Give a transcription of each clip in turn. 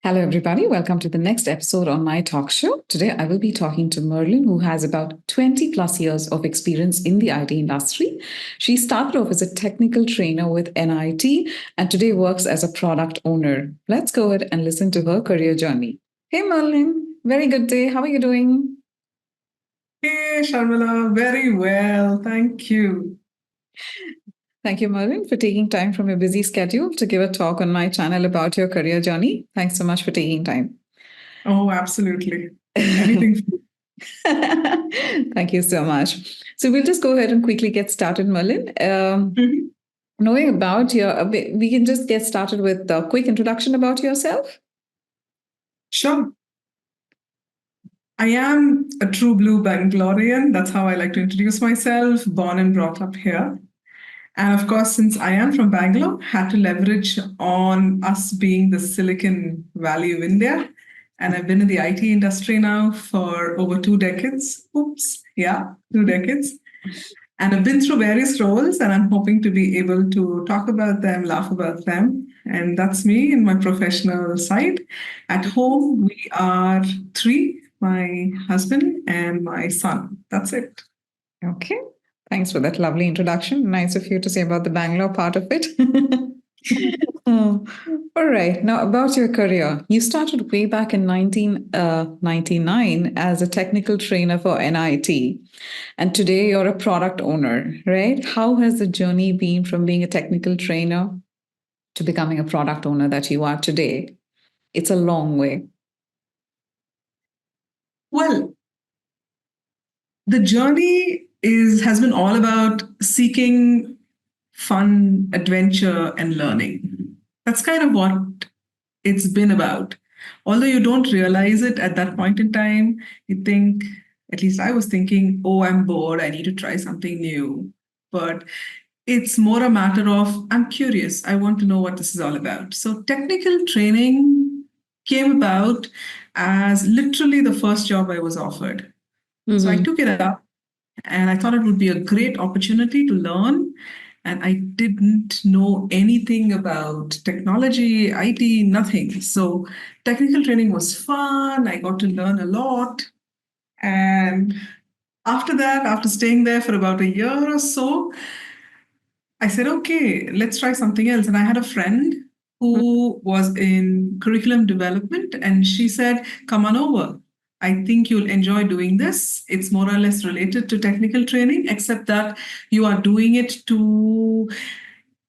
Hello, everybody. Welcome to the next episode on my talk show. Today, I will be talking to Merlyn, who has about 20 plus years of experience in the IT industry. She started off as a technical trainer with NIIT and today works as a product owner. Let's go ahead and listen to her career journey. Hey, Merlyn. Very good day. How are you doing? Hey, Sharmila. Very well. Thank you. Thank you, Merlyn, for taking time from your busy schedule to give a talk on my channel about your career journey. Thanks so much for taking time. Oh, absolutely. Anything. Thank you so much. So we'll just go ahead and quickly get started, Merlyn. Knowing about we can just get started with a quick introduction about yourself. Sure. I am a true blue Bangalorean. That's how I like to introduce myself, born and brought up here. And of course, since I am from Bangalore, had to leverage on us being the Silicon Valley of India. And I've been in the IT industry now for over 2 decades. Oops, yeah, 2 decades. And I've been through various roles, and I'm hoping to be able to talk about them, laugh about them. And that's me in my professional side. At home, we are 3, my husband and my son. That's it. Okay. Thanks for that lovely introduction. Nice of you to say about the Bangalore part of it. All right. Now, about your career. You started way back in 1999 as a technical trainer for NIIT. And today you're a product owner, right? How has the journey been from being a technical trainer to becoming a product owner that you are today? It's a long way. Well, the journey has been all about seeking fun, adventure, and learning. That's kind of what it's been about. Although you don't realize it at that point in time, you think, at least I was thinking, oh, I'm bored, I need to try something new. But it's more a matter of, I'm curious, I want to know what this is all about. So technical training came about as literally the first job I was offered. So I took it up and I thought it would be a great opportunity to learn. And I didn't know anything about technology, IT, nothing. So technical training was fun. I got to learn a lot. And after that, after staying there for about a year or so, I said, okay, let's try something else. And I had a friend who was in curriculum development, and she said, come on over. I think you'll enjoy doing this. It's more or less related to technical training, except that you are doing it to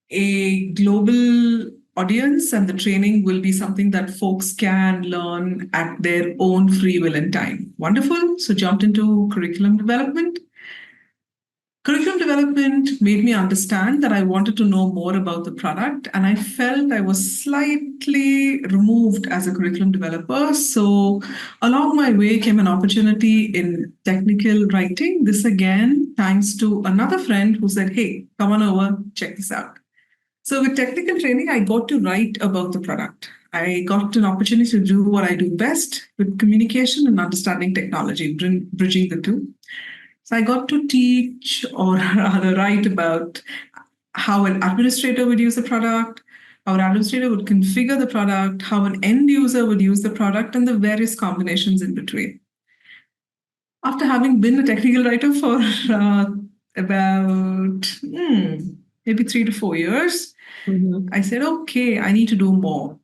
a global audience, and the training will be something that folks can learn at their own free will and time. Wonderful. So jumped into curriculum development. Curriculum development made me understand that I wanted to know more about the product, and I felt I was slightly removed as a curriculum developer. So, along my way came an opportunity in technical writing. This again, thanks to another friend who said, hey, come on over, check this out. So, with technical training, I got to write about the product. I got an opportunity to do what I do best with communication and understanding technology, bridging the two. So I got to teach, or rather write about how an administrator would use the product, how an administrator would configure the product, how an end user would use the product, and the various combinations in between. After having been a technical writer for about maybe 3 to 4 years, I said, okay, I need to do more.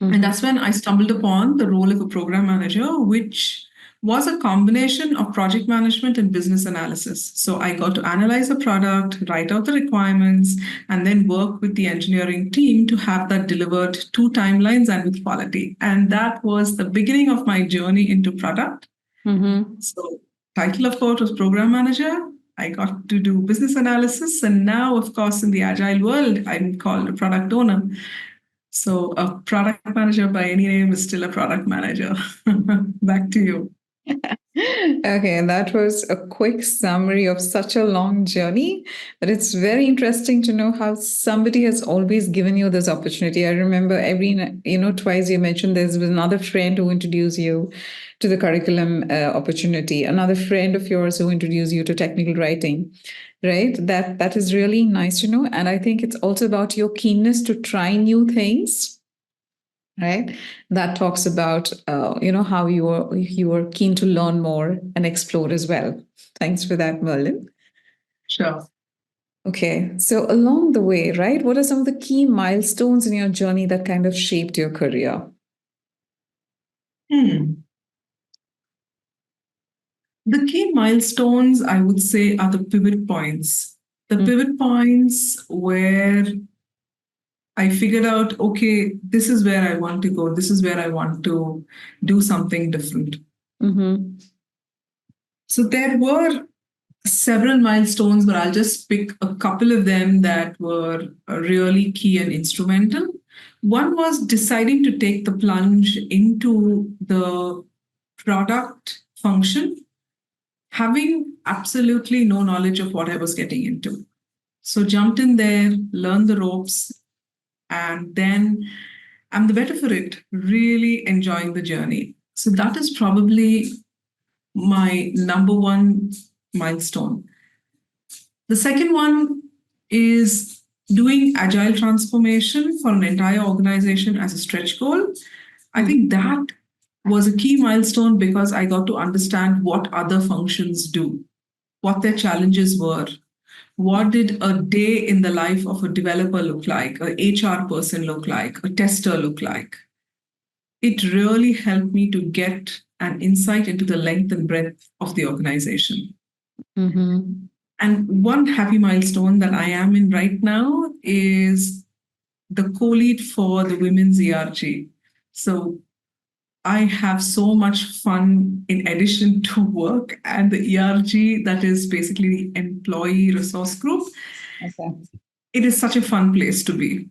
And that's when I stumbled upon the role of a program manager, which was a combination of project management and business analysis. So I got to analyze the product, write out the requirements, and then work with the engineering team to have that delivered to timelines and with quality. And that was the beginning of my journey into product. So title, of course, was program manager. I got to do business analysis. And now, of course, in the agile world, I'm called a product owner. So a product manager by any name is still a product manager. Back to you. Okay, that was a quick summary of such a long journey, but it's very interesting to know how somebody has always given you this opportunity. I remember twice you mentioned there's another friend who introduced you to the curriculum opportunity, another friend of yours who introduced you to technical writing, right? That is really nice to know, and I think it's also about your keenness to try new things, right? That talks about how you are keen to learn more and explore as well. Thanks for that, Merlyn. Sure. Okay, so along the way, right, what are some of the key milestones in your journey that kind of shaped your career? The key milestones, I would say, are the pivot points. The pivot points where I figured out, okay, this is where I want to go. This is where I want to do something different. Mm-hmm. So there were several milestones, but I'll just pick a couple of them that were really key and instrumental. One was deciding to take the plunge into the product function, having absolutely no knowledge of what I was getting into. So jumped in there, learned the ropes, and then I'm the better for it, really enjoying the journey. So that is probably my number one milestone. The second one is doing agile transformation for an entire organization as a stretch goal. I think that was a key milestone because I got to understand what other functions do, what their challenges were, what did a day in the life of a developer look like, a HR person look like, a tester look like. It really helped me to get an insight into the length and breadth of the organization. Mm-hmm. And one happy milestone that I am in right now is the co-lead for the women's ERG. So I have so much fun in addition to work and the ERG, that is basically the employee resource group. Okay. It is such a fun place to be.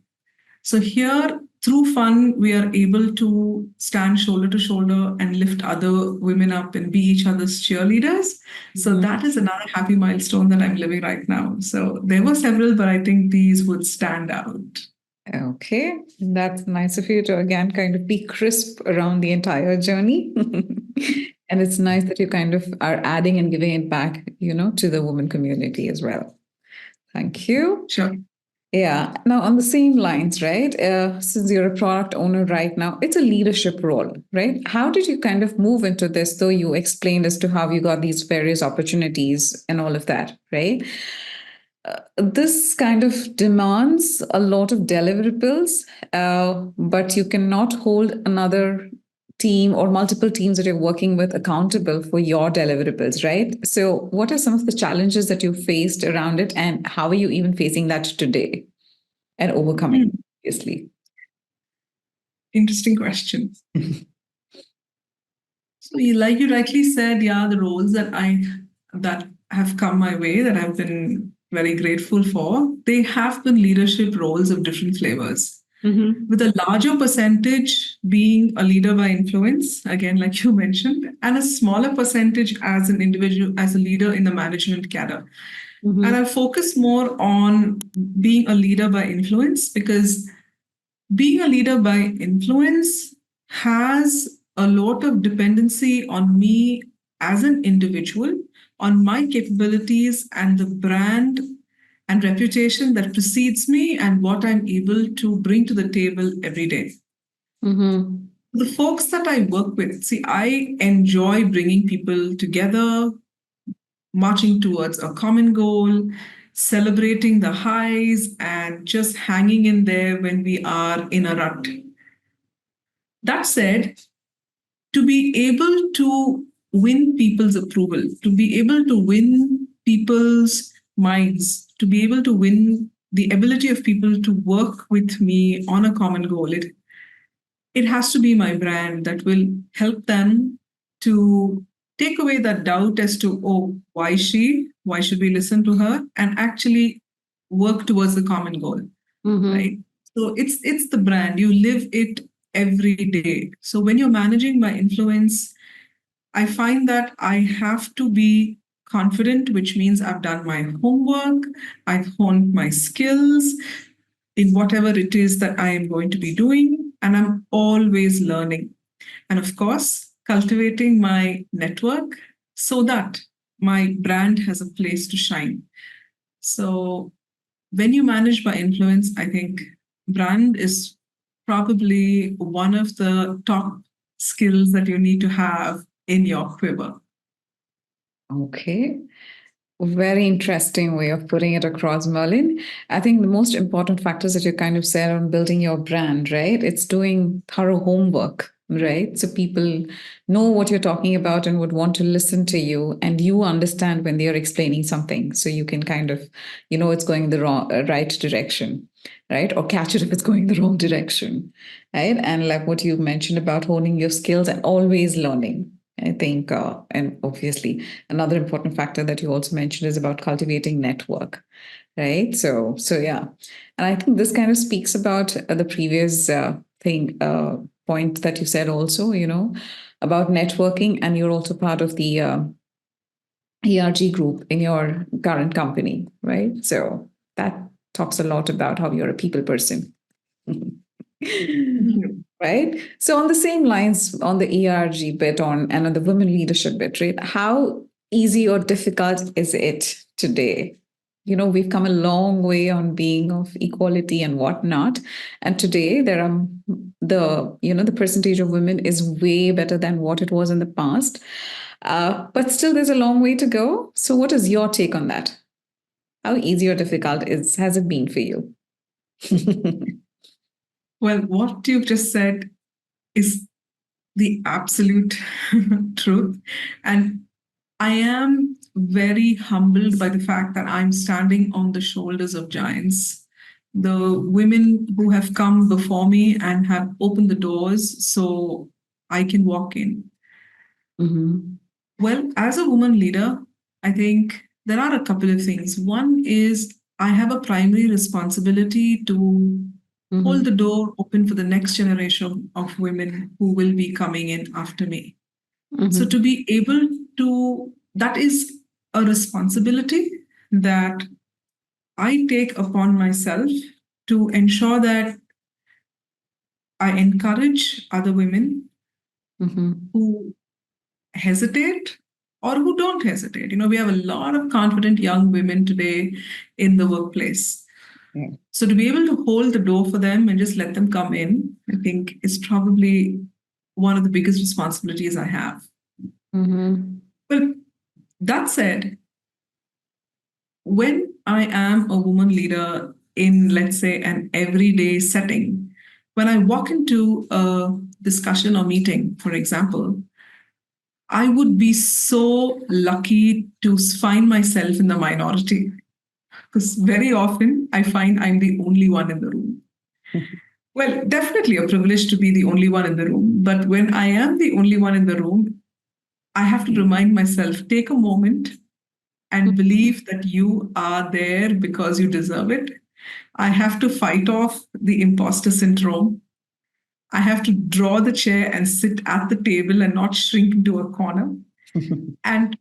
So here, through fun, we are able to stand shoulder to shoulder and lift other women up and be each other's cheerleaders. So that is another happy milestone that I'm living right now. So there were several, but I think these would stand out. Okay, that's nice of you to again kind of be crisp around the entire journey. And it's nice that you kind of are adding and giving it back, to the women community as well. Thank you. Sure. Yeah. Now, on the same lines, right? Since you're a product owner right now, it's a leadership role, right? How did you kind of move into this, though you explained as to how you got these various opportunities and all of that, right? This kind of demands a lot of deliverables, but you cannot hold another team or multiple teams that you're working with accountable for your deliverables, right? So, what are some of the challenges that you faced around it, and how are you even facing that today and overcoming, obviously? Interesting question. So, like you rightly said, yeah, the roles that have come my way that I've been very grateful for, they have been leadership roles of different flavors. With a larger percentage being a leader by influence, again, like you mentioned, and a smaller percentage as an individual, as a leader in the management cadre. And I focus more on being a leader by influence because being a leader by influence has a lot of dependency on me as an individual, on my capabilities and the brand and reputation that precedes me and what I'm able to bring to the table every day. The folks that I work with, see, I enjoy bringing people together, marching towards a common goal, celebrating the highs, and just hanging in there when we are in a rut. That said, to be able to win people's approval, to be able to win people's minds, to be able to win the ability of people to work with me on a common goal, it has to be my brand that will help them to take away that doubt as to, oh, why she? Why should we listen to her? And actually work towards the common goal, right? So it's the brand. You live it every day. So when you're managing my influence, I find that I have to be confident, which means I've done my homework, I've honed my skills in whatever it is that I am going to be doing, and I'm always learning. And of course, cultivating my network so that my brand has a place to shine. So, when you manage by influence, I think brand is probably one of the top skills that you need to have in your quiver. Okay. Very interesting way of putting it across, Merlyn. I think the most important factors that you kind of said on building your brand, right? It's doing thorough homework, right? So people know what you're talking about and would want to listen to you, and you understand when they are explaining something, so you can kind of, it's going the right direction, right? Or catch it if it's going the wrong direction, right? And like what you mentioned about honing your skills and always learning. I think, and obviously, another important factor that you also mentioned is about cultivating network, right? So yeah, and I think this kind of speaks about the previous point that you said also, about networking, and you're also part of the ERG group in your current company, right? So that talks a lot about how you're a people person. Right. So on the same lines, on the ERG bit and on the women leadership bit, right? How easy or difficult is it today? We've come a long way on being of equality and whatnot. And today there are the percentage of women is way better than what it was in the past. But still there's a long way to go. So what is your take on that? How easy or difficult has it been for you? Well, what you've just said is the absolute truth. And I am very humbled by the fact that I'm standing on the shoulders of giants. The women who have come before me and have opened the doors so I can walk in. Mm-hmm. Well, as a woman leader, I think there are a couple of things. One is I have a primary responsibility to hold the door open for the next generation of women who will be coming in after me. So to be able to, that is a responsibility that I take upon myself to ensure that I encourage other women who hesitate or who don't hesitate. We have a lot of confident young women today in the workplace. Yeah. So to be able to hold the door for them and just let them come in, I think is probably one of the biggest responsibilities I have. But that said, when I am a woman leader in, let's say, an everyday setting, when I walk into a discussion or meeting, for example, I would be so lucky to find myself in the minority, because very often I find I'm the only one in the room. Well, definitely a privilege to be the only one in the room. But when I am the only one in the room, I have to remind myself, take a moment and believe that you are there because you deserve it. I have to fight off the imposter syndrome. I have to draw the chair and sit at the table and not shrink into a corner. And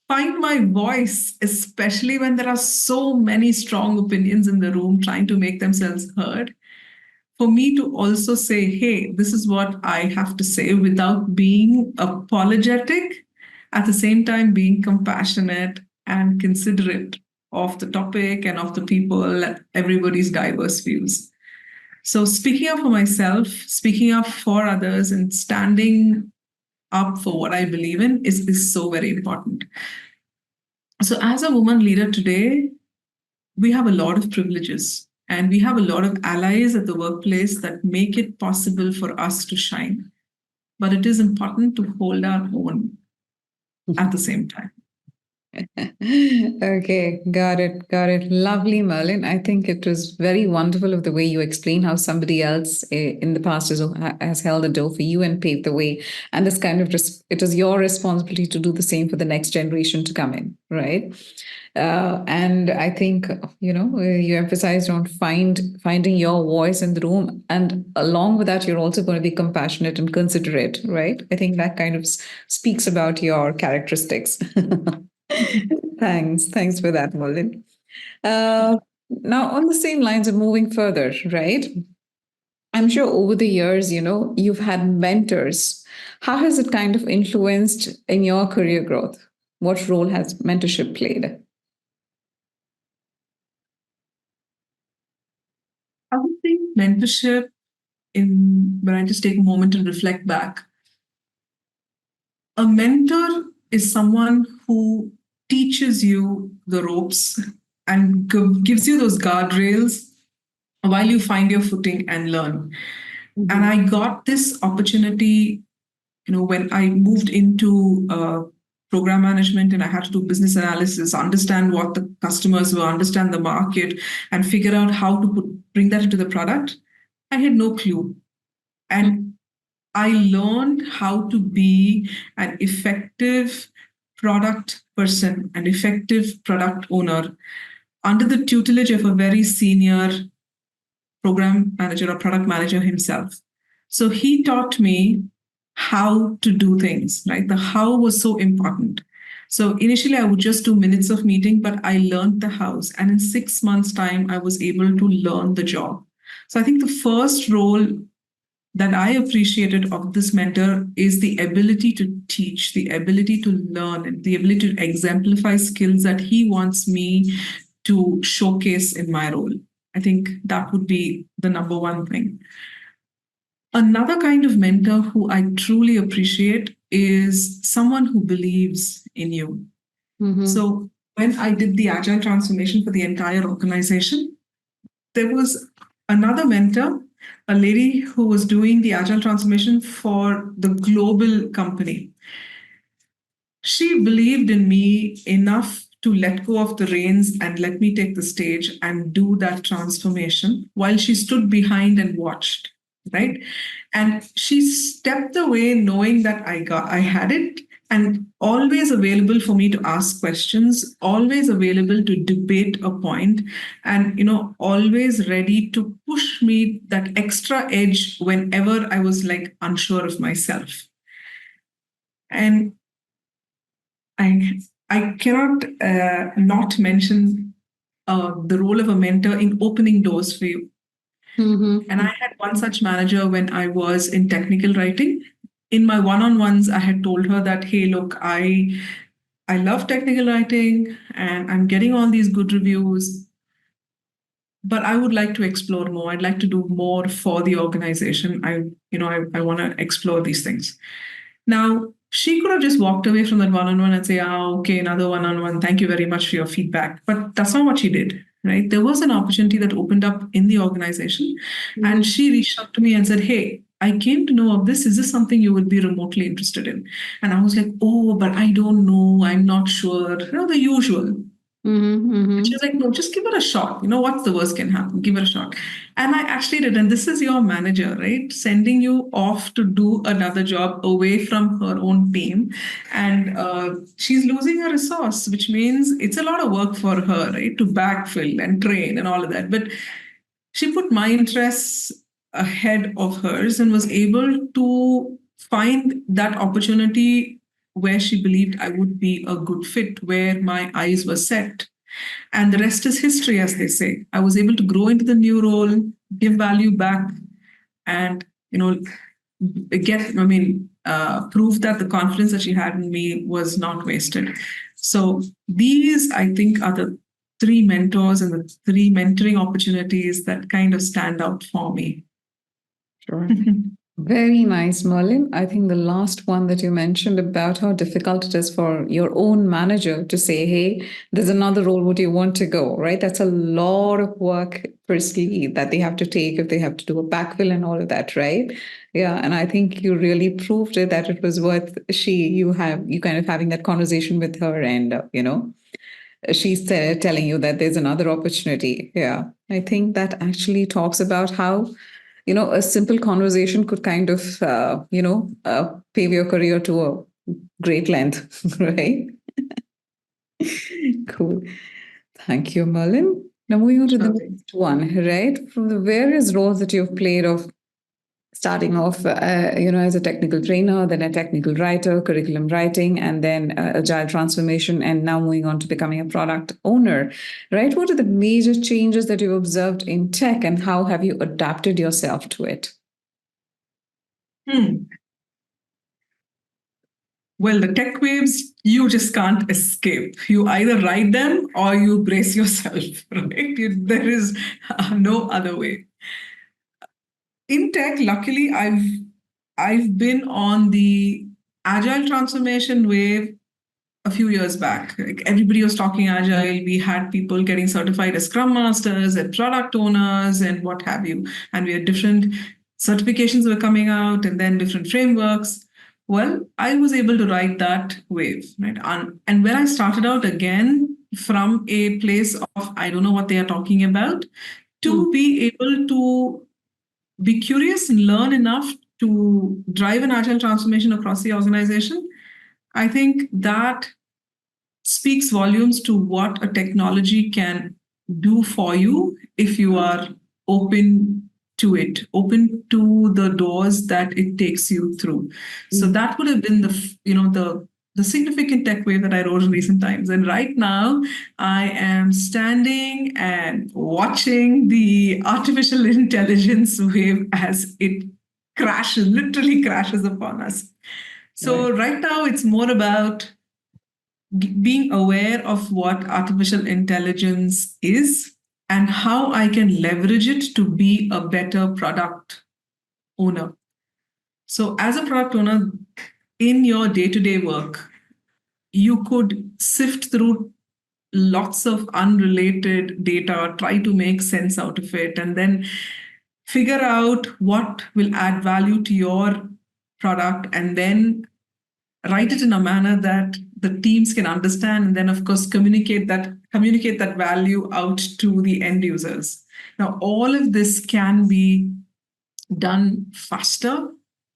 find my voice, especially when there are so many strong opinions in the room trying to make themselves heard. For me to also say, hey, this is what I have to say without being apologetic, at the same time being compassionate and considerate of the topic and of the people, everybody's diverse views. So speaking up for myself, speaking up for others, and standing up for what I believe in is so very important. So as a woman leader today, we have a lot of privileges and we have a lot of allies at the workplace that make it possible for us to shine. But it is important to hold our own at the same time. Okay, got it, got it. Lovely, Merlyn. I think it was very wonderful of the way you explain how somebody else in the past has held the door for you and paved the way. And this kind of it is your responsibility to do the same for the next generation to come in, right? And I think you emphasized on finding your voice in the room, and along with that, you're also going to be compassionate and considerate, right? I think that kind of speaks about your characteristics. Thanks for that, Merlyn. Now, on the same lines of moving further, right? I'm sure over the years, you've had mentors. How has it kind of influenced in your career growth? What role has mentorship played? I would think mentorship, in when I just take a moment and reflect back, a mentor is someone who teaches you the ropes and gives you those guardrails while you find your footing and learn. And I got this opportunity, when I moved into program management and I had to do business analysis, understand what the customers were, understand the market, and figure out how to bring that into the product. I had no clue. And I learned how to be an effective product person, an effective product owner under the tutelage of a very senior program manager or product manager himself. So he taught me how to do things, right? The how was so important. So initially, I would just do minutes of meeting, but I learned the hows. And in 6 months' time, I was able to learn the job. So I think the first role that I appreciated of this mentor is the ability to teach, the ability to learn, and the ability to exemplify skills that he wants me to showcase in my role. I think that would be the number one thing. Another kind of mentor who I truly appreciate is someone who believes in you. So when I did the agile transformation for the entire organization, there was another mentor, a lady who was doing the agile transformation for the global company. She believed in me enough to let go of the reins and let me take the stage and do that transformation while she stood behind and watched, right? And she stepped away knowing that I had it, and always available for me to ask questions, always available to debate a point, and always ready to push me that extra edge whenever I was like unsure of myself. And I I cannot not mention the role of a mentor in opening doors for you. And I had one such manager when I was in technical writing. In my one-on-ones, I had told her that, hey, look, I love technical writing and I'm getting all these good reviews, but I would like to explore more. I'd like to do more for the organization. I want to explore these things. Now, she could have just walked away from that one-on-one and say, okay, another one-on-one. Thank you very much for your feedback. But that's not what she did, right? There was an opportunity that opened up in the organization, and she reached out to me and said, hey, I came to know of this. Is this something you would be remotely interested in? And I was like, oh, but I don't know. I'm not sure. The usual. And she was like, no, just give it a shot. What's the worst can happen? Give it a shot. And I actually did. And this is your manager, right? Sending you off to do another job away from her own team. And she's losing a resource, which means it's a lot of work for her, right? To backfill and train and all of that. But she put my interests ahead of hers and was able to find that opportunity where she believed I would be a good fit, where my eyes were set. And the rest is history, as they say. I was able to grow into the new role, give value back, and prove that the confidence that she had in me was not wasted. So these, I think, are the three mentors and the three mentoring opportunities that kind of stand out for me. Sure. Very nice, Merlyn. I think the last one that you mentioned about how difficult it is for your own manager to say, hey, there's another role, would you want to go? Right? That's a lot of work, firstly, that they have to take if they have to do a backfill and all of that, right? Yeah. And I think you really proved it that it was worth you kind of having that conversation with her and, she's telling you that there's another opportunity. Yeah. I think that actually talks about how a simple conversation could kind of pave your career to a great length. Right? Cool. Thank you, Merlyn. Now moving on to the Sure thing. next one, right? From the various roles that you've played of starting off, as a technical trainer, then a technical writer, curriculum writing, and then agile transformation, and now moving on to becoming a product owner, right? What are the major changes that you've observed in tech, and how have you adapted yourself to it? Well, the tech waves, you just can't escape. You either ride them or you brace yourself, right? There is no other way. In tech, luckily, I've been on the agile transformation wave a few years back. Like everybody was talking agile. We had people getting certified as scrum masters and product owners and what have you. And we had different certifications were coming out and then different frameworks. Well, I was able to ride that wave, right? And when I started out again from a place of I don't know what they are talking about, to be able to be curious and learn enough to drive an agile transformation across the organization, I think that speaks volumes to what a technology can do for you if you are open to it, open to the doors that it takes you through. So that would have been the significant tech wave that I rode in recent times. And right now, I am standing and watching the artificial intelligence wave as it literally crashes upon us. So right now, it's more about being aware of what artificial intelligence is and how I can leverage it to be a better product owner. So, as a product owner, in your day to day work, you could sift through lots of unrelated data, try to make sense out of it, and then figure out what will add value to your product and then write it in a manner that the teams can understand and then of course communicate that value out to the end users. Now all of this can be done faster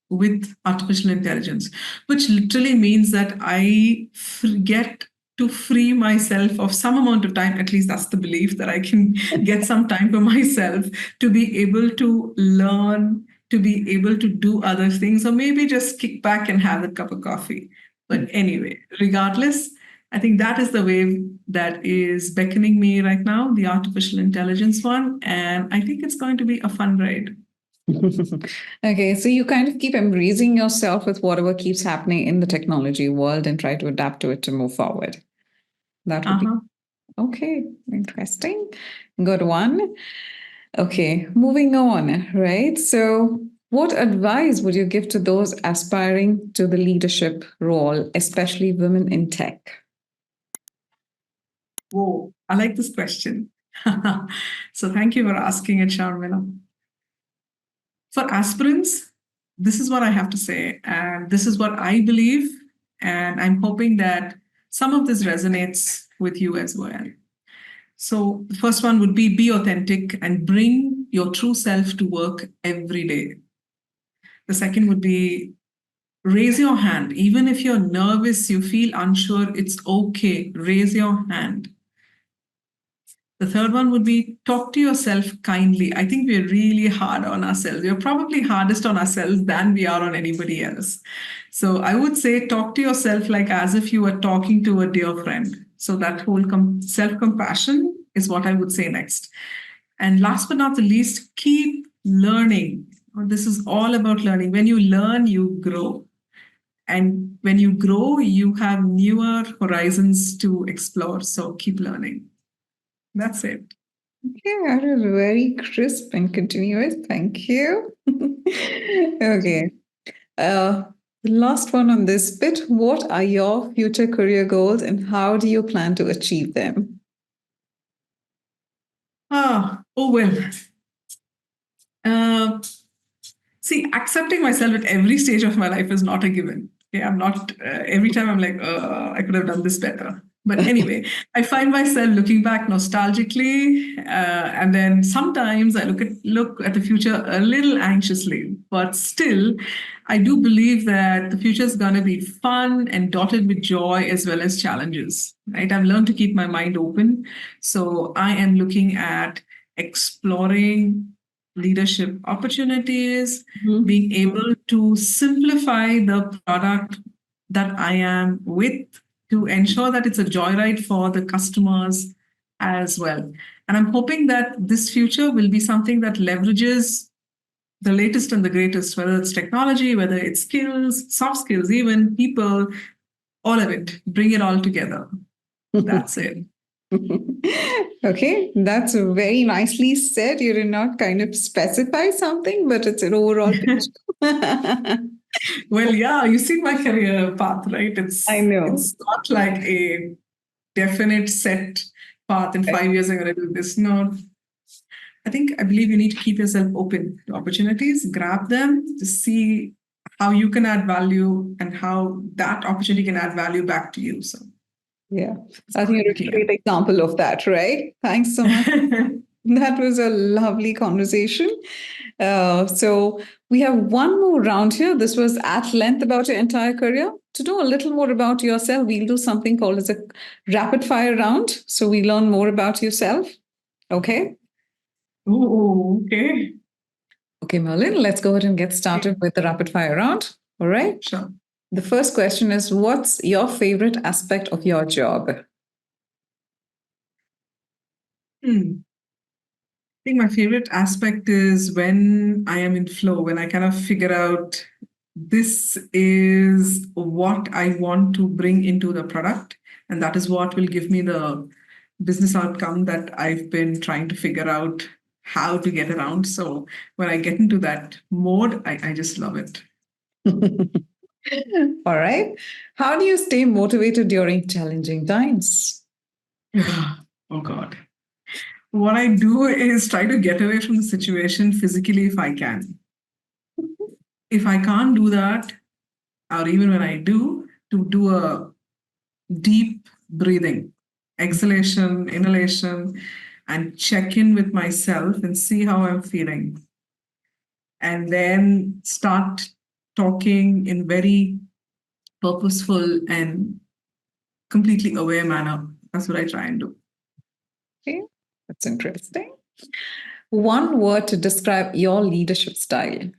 with artificial intelligence, which literally means that I get to free myself of some amount of time. At least that's the belief, that I can get some time for myself to be able to learn, to be able to do other things, or maybe just kick back and have a cup of coffee. But anyway, regardless, I think that is the wave that is beckoning me right now, the artificial intelligence one. And I think it's going to be a fun ride. Okay, so you kind of keep embracing yourself with whatever keeps happening in the technology world and try to adapt to it to move forward. That would be okay. Interesting. Good one. Okay, moving on, right? So, what advice would you give to those aspiring to the leadership role, especially women in tech? Whoa, I like this question. So thank you for asking it, Sharmila. For aspirants, this is what I have to say, and this is what I believe, and I'm hoping that some of this resonates with you as well. So the first one would be authentic and bring your true self to work every day. The second would be raise your hand. Even if you're nervous, you feel unsure, it's okay. Raise your hand. The third one would be talk to yourself kindly. I think we're really hard on ourselves. We're probably hardest on ourselves than we are on anybody else. So I would say talk to yourself like as if you were talking to a dear friend. So that whole self-compassion is what I would say next. And last but not the least, keep learning. This is all about learning. When you learn, you grow. And when you grow, you have newer horizons to explore. So keep learning. That's it. Okay, that was very crisp and continuous. Thank you. Okay. Uh, the last one on this bit. What are your future career goals and how do you plan to achieve them? Oh well. Uh, See, accepting myself at every stage of my life is not a given. Okay, I'm not every time I'm like, I could have done this better. But anyway, I find myself looking back nostalgically, and then sometimes I look at the future a little anxiously. But still, I do believe that the future is going to be fun and dotted with joy as well as challenges. Right? I've learned to keep my mind open, so I am looking at exploring leadership opportunities, being able to simplify the product that I am with to ensure that it's a joyride for the customers as well. And I'm hoping that this future will be something that leverages the latest and the greatest, whether it's technology, whether it's skills, soft skills, even people, all of it, bring it all together. That's it. Okay, that's very nicely said. You did not kind of specify something, but it's an overall picture. Well, yeah, you see my career path, right? I It's know. it's not like a definite set path. In 5 years, I'm going to do this. No, I believe you need to keep yourself open to opportunities, grab them to see how you can add value and how that opportunity can add value back to you. So Yeah, that's I what think I'm you're a looking great example of that, right? Thanks so much. at. That was a lovely conversation. So we have one more round here. This was at length about your entire career. To know a little more about yourself, we'll do something called as a rapid fire round. So we learn more about yourself. Okay. Oh, okay. Okay, Merlyn, let's go ahead and get started with the rapid fire round. All right. Sure. The first question is, what's your favorite aspect of your job? Hmm. I think my favorite aspect is when I am in flow, when I kind of figure out this is what I want to bring into the product, and that is what will give me the business outcome that I've been trying to figure out how to get around. So when I get into that mode, I just love it. All right. How do you stay motivated during challenging times? Oh God. What I do is try to get away from the situation physically if I can. If I can't do that, or even when I do, to do a deep breathing, exhalation, inhalation, and check in with myself and see how I'm feeling. And then start talking in very purposeful and completely aware manner. That's what I try and do. Okay, that's interesting. One word to describe your leadership style.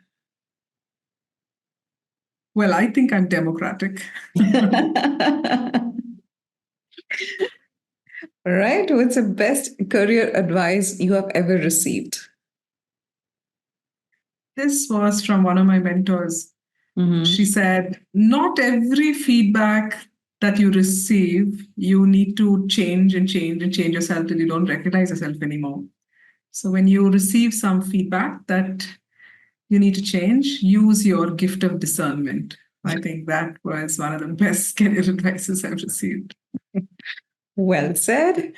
Well, I think I'm democratic. All right. What's the best career advice you have ever received? This was from one of my mentors. Mm-hmm. She said, not every feedback that you receive, you need to change and change and change yourself till you don't recognize yourself anymore. So when you receive some feedback that you need to change, use your gift of discernment. I think that was one of the best career advices I've received. Well said.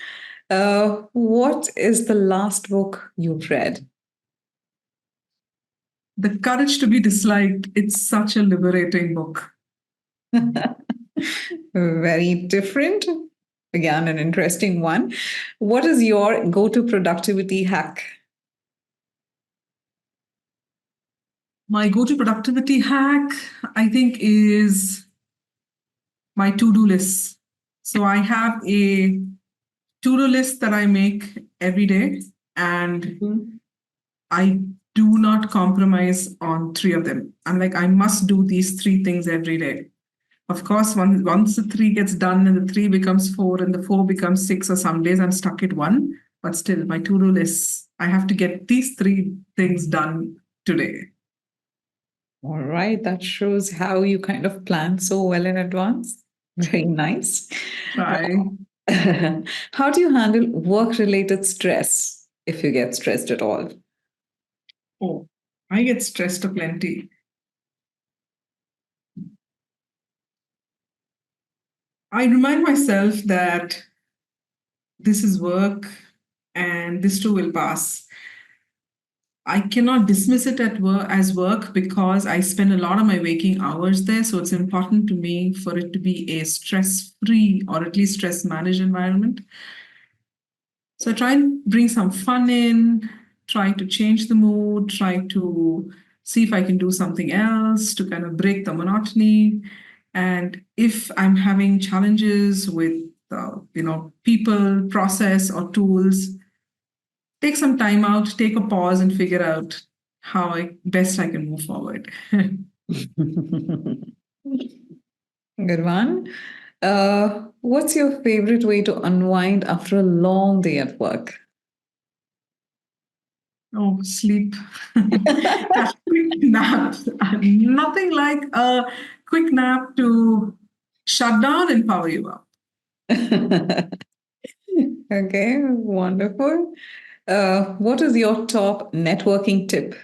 What is the last book you've read? The Courage to be Disliked, it's such a liberating book. Very different. Again, an interesting one. What is your go to productivity hack? My go to productivity hack, I think, is my to do list. So I have a to do list that I make every day, and I do not compromise on three of them. I'm like, I must do these three things every day. Of course, once the three gets done and the three becomes four and the four becomes six, or some days I'm stuck at one, but still, my to do list, I have to get these three things done today. All right. That shows how you kind of plan so well in advance. Very nice. Try. How do you handle work related stress, if you get stressed at all? Oh, I get stressed plenty. I remind myself that this is work and this too will pass. I cannot dismiss it at work as work because I spend a lot of my waking hours there. So it's important to me for it to be a stress-free or at least stress-managed environment. So I try and bring some fun in, try to change the mood, try to see if I can do something else to kind of break the monotony. And if I'm having challenges with, people, process, or tools, take some time out, take a pause, and figure out how best I can move forward. Good one. What's your favorite way to unwind after a long day at work? Oh, sleep. That quick nap. Nothing like a quick nap to shut down and power you up. Okay, wonderful. What is your top networking tip?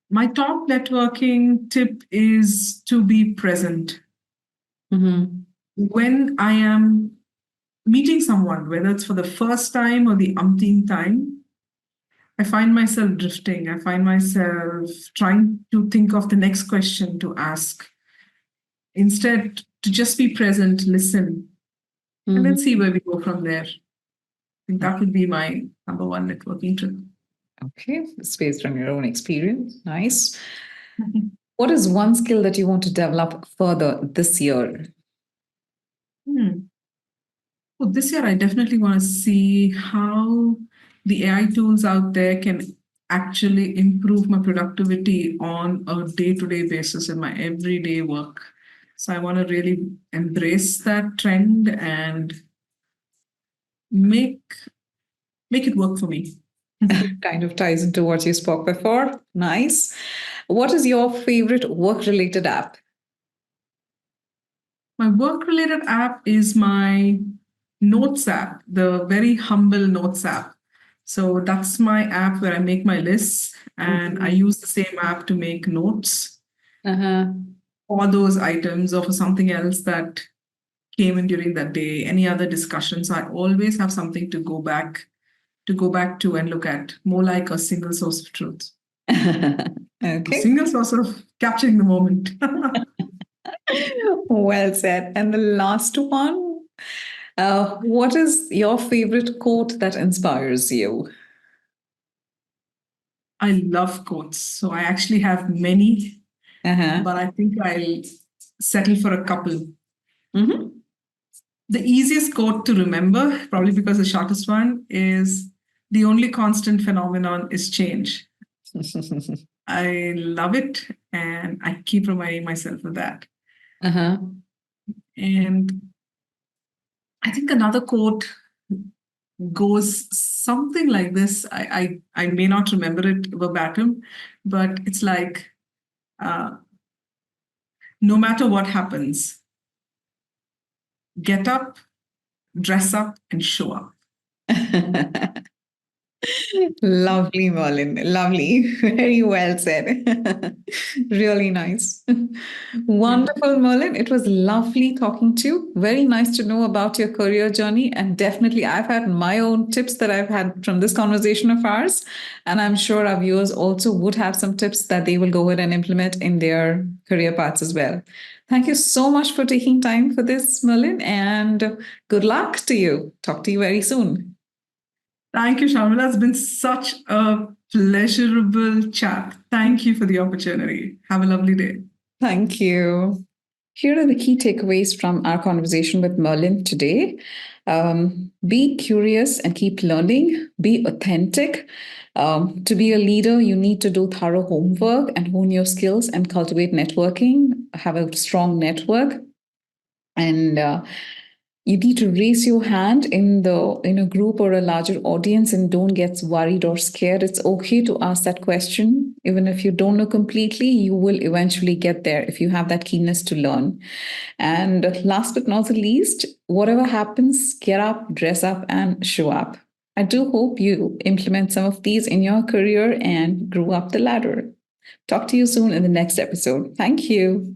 My top networking tip is to be present. Mm-hmm. When I am meeting someone, whether it's for the first time or the umpteenth time, I find myself drifting. I find myself trying to think of the next question to ask. Instead, to just be present, listen, and then see where we go from there. I think that would be my number one networking tip. Okay, it's based on your own experience. Nice. What is one skill that you want to develop further this year? Well, this year, I definitely want to see how the AI tools out there can actually improve my productivity on a day-to-day basis in my everyday work. So I want to really embrace that trend and make it work for me. Kind of ties into what you spoke before. Nice. What is your favorite work-related app? My work-related app is my Notes app, the very humble Notes app. So that's my app where I make my lists, and I use the same app to make notes for those items or for something else that came in during that day, any other discussions. I always have something to go back to and look at, more like a single source of truth. Okay. A single source of capturing the moment. Well said. And the last one, what is your favorite quote that inspires you? I love quotes. So I actually have many, but I think I'll settle for a couple. The easiest quote to remember, probably because the shortest one, is the only constant phenomenon is change. I love it, and I keep reminding myself of that. And I think another quote goes something like this. I may not remember it verbatim, but it's like, no matter what happens, get up, dress up, and show up. Lovely, Merlyn. Lovely. Very well said. Really nice. Wonderful, Merlyn. It was lovely talking to you. Very nice to know about your career journey. And definitely, I've had my own tips that I've had from this conversation of ours. And I'm sure our viewers also would have some tips that they will go ahead and implement in their career paths as well. Thank you so much for taking time for this, Merlyn. And good luck to you. Talk to you very soon. Thank you, Sharmila. It's been such a pleasurable chat. Thank you for the opportunity. Have a lovely day. Thank you. Here are the key takeaways from our conversation with Merlyn today. Be curious and keep learning. Be authentic. To be a leader, you need to do thorough homework and hone your skills and cultivate networking. Have a strong network. And You need to raise your hand in a group or a larger audience, and don't get worried or scared. It's okay to ask that question. Even if you don't know completely, you will eventually get there if you have that keenness to learn. And last but not the least, whatever happens, get up, dress up, and show up. I do hope you implement some of these in your career and grow up the ladder. Talk to you soon in the next episode. Thank you.